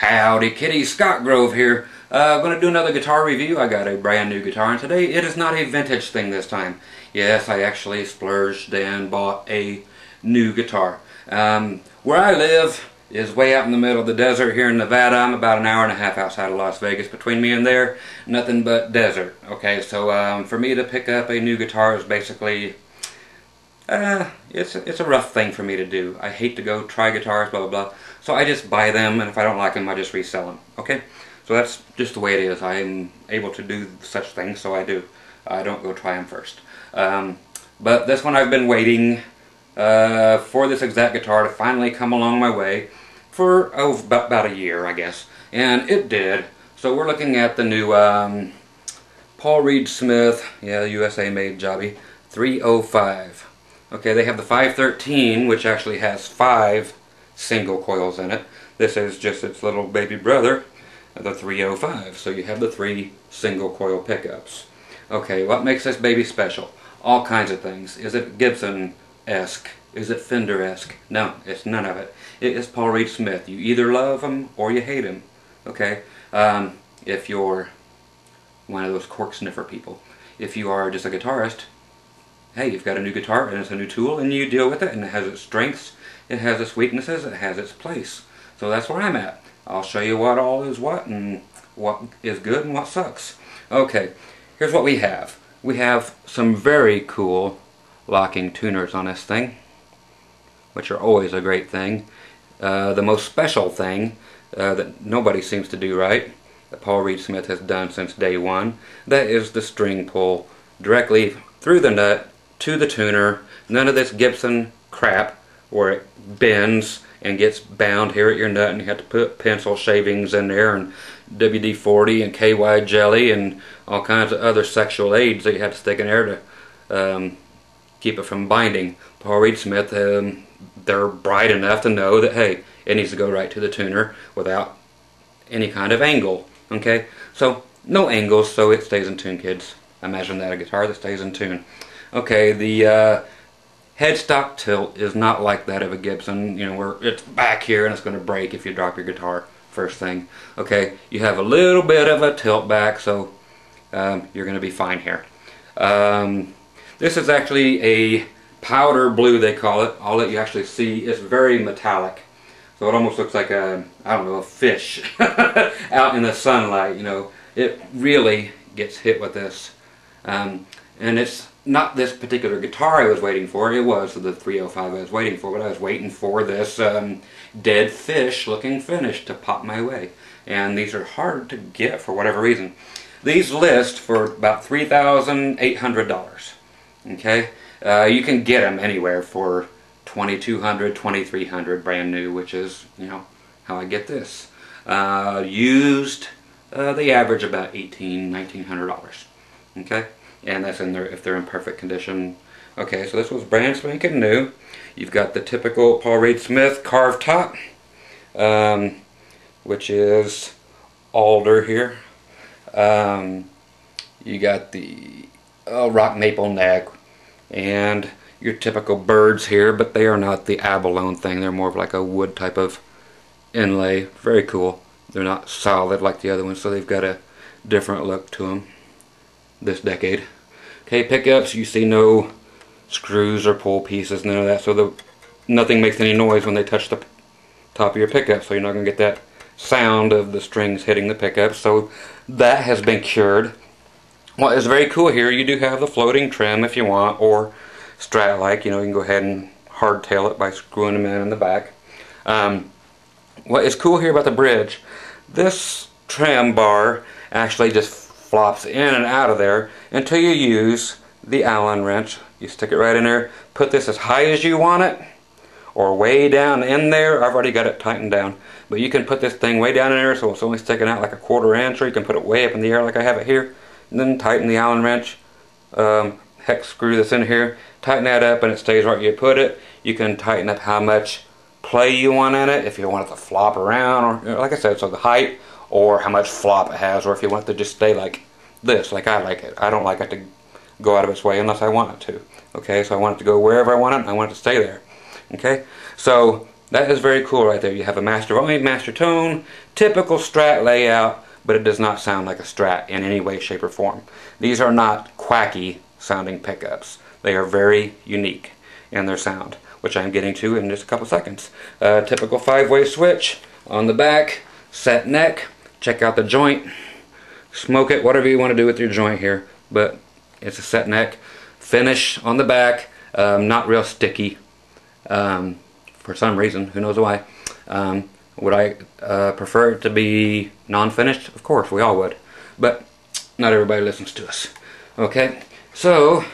Howdy kitty, Scott Grove here. I'm going to do another guitar review. I got a brand new guitar, and today it is not a vintage thing this time. Yes, I actually splurged and bought a new guitar. Where I live is way out in the middle of the desert here in Nevada. I'm about an hour and a half outside of Las Vegas. Between me and there, nothing but desert. Okay, so for me to pick up a new guitar is basically it's a rough thing for me to do. I hate to go try guitars, blah blah blah. So I just buy them, and if I don't like them, I just resell them. Okay, so that's just the way it is. I'm able to do such things, so I do. I don't go try them first. But this one I've been waiting for this exact guitar to finally come along my way for about a year, I guess, and it did. So we're looking at the new Paul Reed Smith, yeah, USA made jobby, 305. Okay, they have the 513, which actually has 5 single coils in it. This is just its little baby brother, the 305. So you have the 3 single coil pickups. Okay, what makes this baby special? All kinds of things. Is it Gibson-esque? Is it Fender-esque? No, it's none of it. It is Paul Reed Smith. You either love him or you hate him. Okay? If you're one of those cork sniffer people. If you are just a guitarist, hey, you've got a new guitar and it's a new tool and you deal with it, and it has its strengths, it has its weaknesses, it has its place. So that's where I'm at. I'll show you what all is what and what is good and what sucks. Okay, here's what we have. We have some very cool locking tuners on this thing, which are always a great thing. The most special thing that nobody seems to do right, that Paul Reed Smith has done since day one, that is the string pull directly through the nut to the tuner. None of this Gibson crap where it bends and gets bound here at your nut and you have to put pencil shavings in there and WD-40 and KY jelly and all kinds of other sexual aids that you have to stick in there to keep it from binding. Paul Reed Smith, they're bright enough to know that, hey, it needs to go right to the tuner without any kind of angle. Okay, so no angles, so it stays in tune, kids. Imagine that, a guitar that stays in tune. Okay, the Headstock Tilt is not like that of a Gibson, you know, where it's back here and it's going to break if you drop your guitar first thing. Okay, you have a little bit of a tilt back, so you're going to be fine here. This is actually a powder blue, they call it. All that you actually see is very metallic. So it almost looks like a, I don't know, a fish out in the sunlight, you know. It really gets hit with this. And it's not this particular guitar I was waiting for. It was the 305 I was waiting for, but I was waiting for this dead fish looking finish to pop my way. And these are hard to get for whatever reason. These list for about $3,800. Okay? You can get them anywhere for $2,200, $2,300 brand new, which is, you know, how I get this. Used, they average about $1,800, $1,900. Okay? And that's in there if they're in perfect condition. Okay, so this was brand spanking new. You've got the typical Paul Reed Smith carved top, which is alder here. You got the rock maple neck and your typical birds here, but they are not the abalone thing. They're more of like a wood type of inlay. Very cool. They're not solid like the other ones, so they've got a different look to them this decade. Okay, pickups, you see no screws or pull pieces, none of that, so nothing makes any noise when they touch the top of your pickup, so you're not going to get that sound of the strings hitting the pickup. So that has been cured. What is very cool here, you do have the floating trim if you want, or Strat-like, you know, you can go ahead and hardtail it by screwing them in the back. What is cool here about the bridge, this trim bar actually just flops in and out of there until you use the Allen wrench. You stick it right in there, put this as high as you want it, or way down in there. I've already got it tightened down, but you can put this thing way down in there so it's only sticking out like a 1/4 inch, or you can put it way up in the air like I have it here, and then tighten the Allen wrench, hex screw this in here, tighten that up and it stays right where you put it. You can tighten up how much play you want in it, if you want it to flop around, or like I said, so the height, or how much flop it has, or if you want it to just stay like this, like I like it. I don't like it to go out of its way unless I want it to. Okay, so I want it to go wherever I want it, and I want it to stay there. Okay, so That is very cool right there. You have a master volume, master tone, typical Strat layout, but it does not sound like a Strat in any way, shape, or form. These are not quacky sounding pickups. They are very unique in their sound, which I'm getting to in just a couple seconds. Typical 5-way switch on the back, set neck. Check out the joint. Smoke it, whatever you want to do with your joint here, but it's a set neck. Finish on the back, not real sticky. For some reason, who knows why. Would I prefer it to be non-finished? Of course, we all would. But not everybody listens to us. Okay, so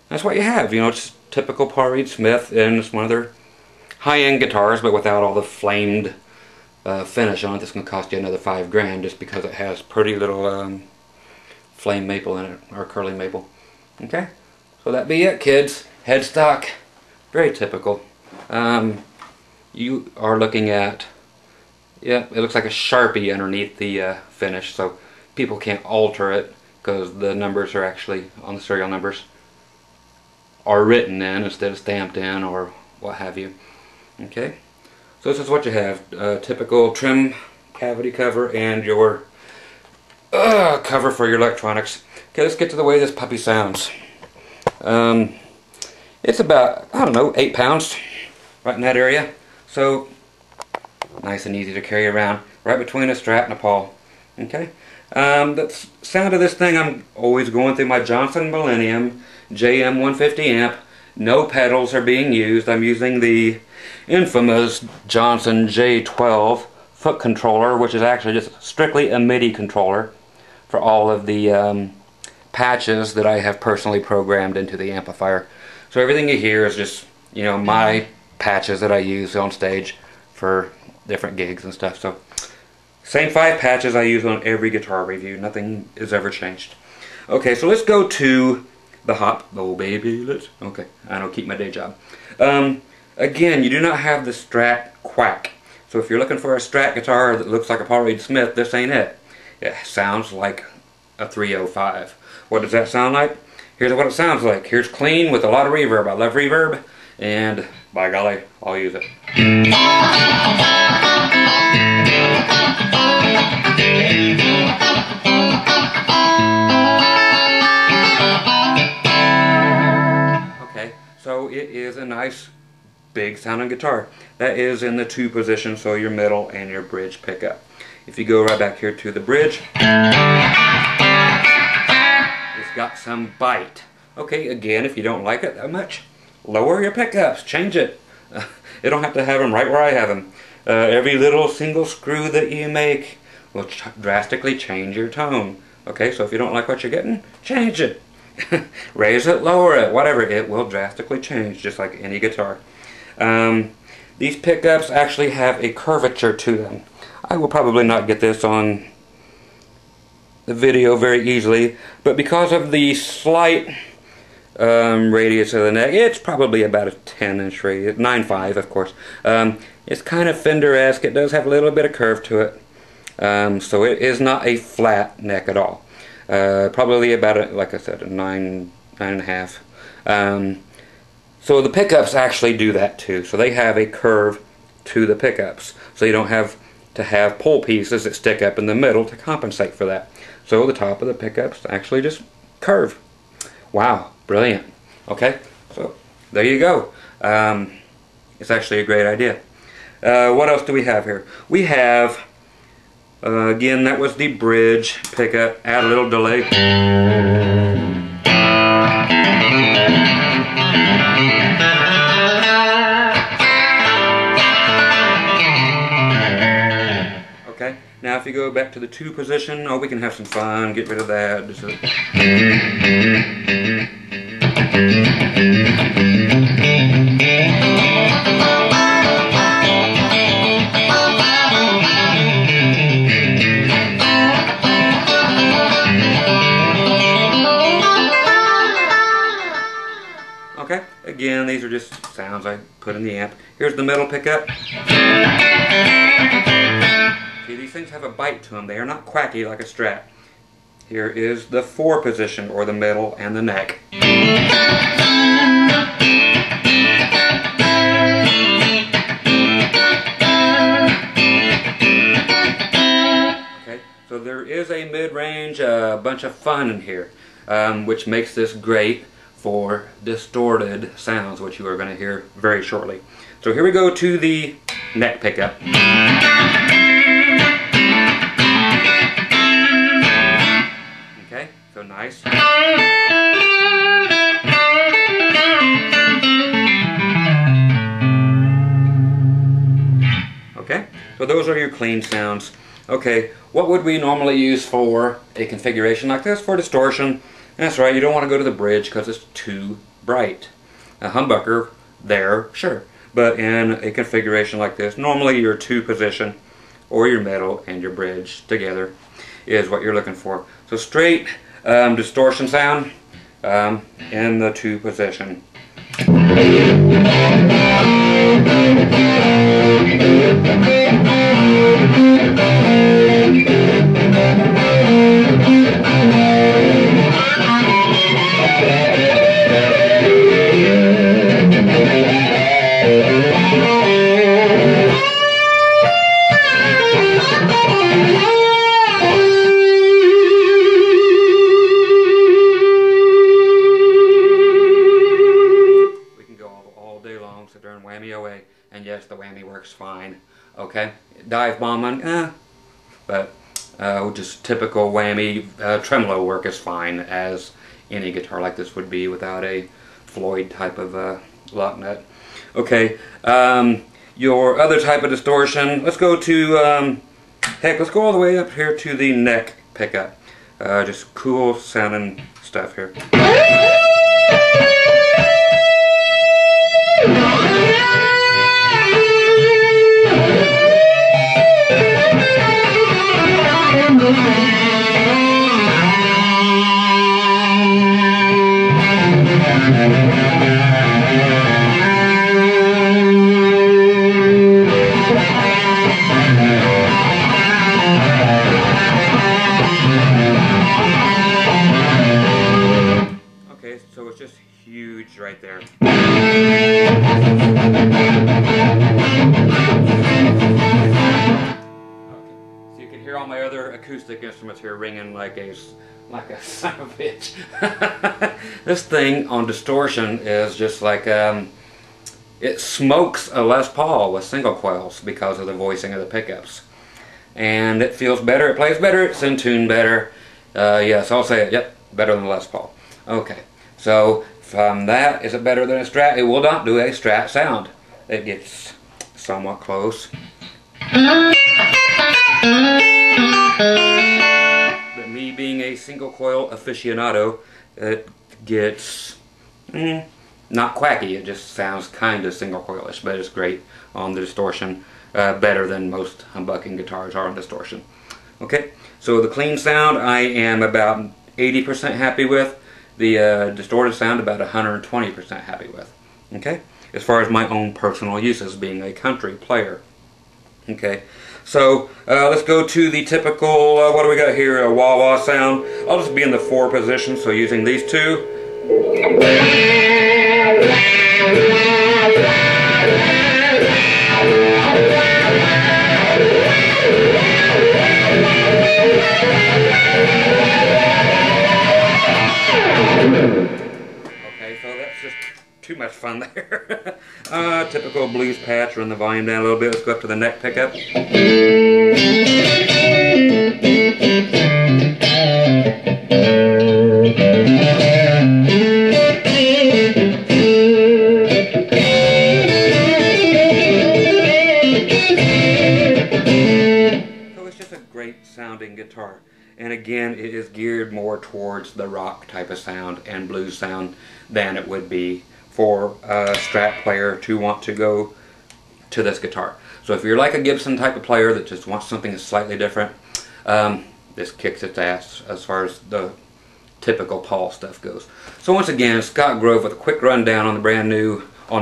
that's what you have. You know, it's typical Paul Reed Smith, and it's one of their high-end guitars, but without all the flamed finish on it. That's going to cost you another $5 just because it has pretty little flame maple in it, or curly maple. Okay, so that be it, kids. Headstock, very typical. You are looking at, yeah, it looks like a Sharpie underneath the finish, so people can't alter it because the numbers are actually on the serial numbers are written in instead of stamped in or what have you. Okay, so this is what you have: typical trim cavity cover and your cover for your electronics. Okay, let's get to the way this puppy sounds. It's about, I don't know, 8 pounds, right in that area. So nice and easy to carry around, right between a Strat and a Paul. Okay, the sound of this thing, I'm always going through my Johnson Millennium JM 150 amp. No pedals are being used. I'm using the infamous Johnson J12 foot controller, which is actually just strictly a MIDI controller for all of the patches that I have personally programmed into the amplifier. So everything you hear is just, you know, my patches that I use on stage for different gigs and stuff. So same 5 patches I use on every guitar review. Nothing has ever changed. Okay, so let's go to the hop. Oh baby, let's. Okay, I don't keep my day job. Again, you do not have the Strat quack. So if you're looking for a Strat guitar that looks like a Paul Reed Smith, this ain't it. It sounds like a 305. What does that sound like? Here's what it sounds like. Here's clean with a lot of reverb. I love reverb, and by golly, I'll use it. Okay, so it is a nice big sounding guitar. That is in the 2 position, so your middle and your bridge pickup. If you go right back here to the bridge, it's got some bite. Okay, again, if you don't like it that much, lower your pickups, change it. You don't have to have them right where I have them. Every little single screw that you make will drastically change your tone. Okay, so if you don't like what you're getting, change it. Raise it, lower it, whatever. It will drastically change, just like any guitar. These pickups actually have a curvature to them. I will probably not get this on the video very easily, but because of the slight radius of the neck, it's probably about a 10-inch radius, 9.5 of course. It's kind of Fender-esque. It does have a little bit of curve to it, so it is not a flat neck at all. Probably about, like I said, a 9.5. So the pickups actually do that too. So they have a curve to the pickups, so you don't have to have pull pieces that stick up in the middle to compensate for that. So the top of the pickups actually just curve. Wow, brilliant. Okay, so there you go. It's actually a great idea. What else do we have here? We have, again, that was the bridge pickup. Add a little delay. Okay, now if you go back to the 2 position, oh, we can have some fun, get rid of that. Just okay, again, these are just sounds I put in the amp. Here's the middle pickup. See, these things have a bite to them. They are not quacky like a Strat. Here is the 4 position, or the middle and the neck. So there is a mid-range, bunch of fun in here, which makes this great for distorted sounds, which you are going to hear very shortly. So here we go to the neck pickup. Okay, so nice. Okay, so those are your clean sounds. Okay, what would we normally use for a configuration like this? For distortion. That's right, you don't want to go to the bridge because it's too bright. A humbucker there, sure. But in a configuration like this, normally your two position or your middle and your bridge together is what you're looking for. So straight distortion sound in the two position. Sit there and whammy away, and yes, the whammy works fine. Okay, dive bombing, but just typical whammy tremolo work is fine, as any guitar like this would be without a Floyd type of lock nut. Okay, your other type of distortion, let's go to heck, let's go all the way up here to the neck pickup. Just cool sounding stuff here. Okay, so it's just huge right there. Hear all my other acoustic instruments here ringing like a son of a bitch. This thing on distortion is just like it smokes a Les Paul with single coils because of the voicing of the pickups, and it feels better, it plays better, it's in tune better. Yes, I'll say it. Yep, better than the Les Paul. Okay, so from that, is it better than a Strat? It will not do a Strat sound. It gets somewhat close. But me being a single coil aficionado, it gets not quacky, it just sounds kind of single coilish, but it's great on the distortion, better than most humbucking guitars are on distortion. Okay, so the clean sound I am about 80% happy with, the distorted sound about 120% happy with. Okay, as far as my own personal uses being a country player. Okay, so let's go to the typical, what do we got here, a wah-wah sound. I'll just be in the 4 position, so using these two. Okay, so that's just too much fun there. Typical blues patch, run the volume down a little bit. Let's go up to the neck pickup. So it's just a great sounding guitar. And again, it is geared more towards the rock type of sound and blues sound than it would be for a Strat player to want to go to this guitar. So if you're like a Gibson type of player that just wants something slightly different, this kicks its ass as far as the typical Paul stuff goes. So once again, Scott Grove with a quick rundown on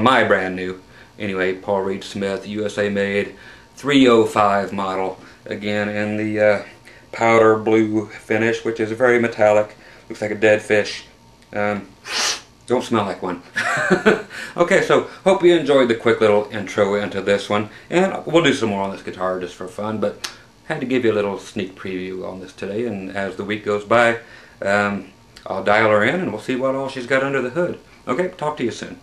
my brand new, anyway, Paul Reed Smith, USA made 305 model, again in the powder blue finish, which is very metallic, looks like a dead fish. Don't smell like one. Okay, so hope you enjoyed the quick little intro into this one, and we'll do some more on this guitar just for fun, but had to give you a little sneak preview on this today, and as the week goes by, I'll dial her in and we'll see what all she's got under the hood. Okay, talk to you soon.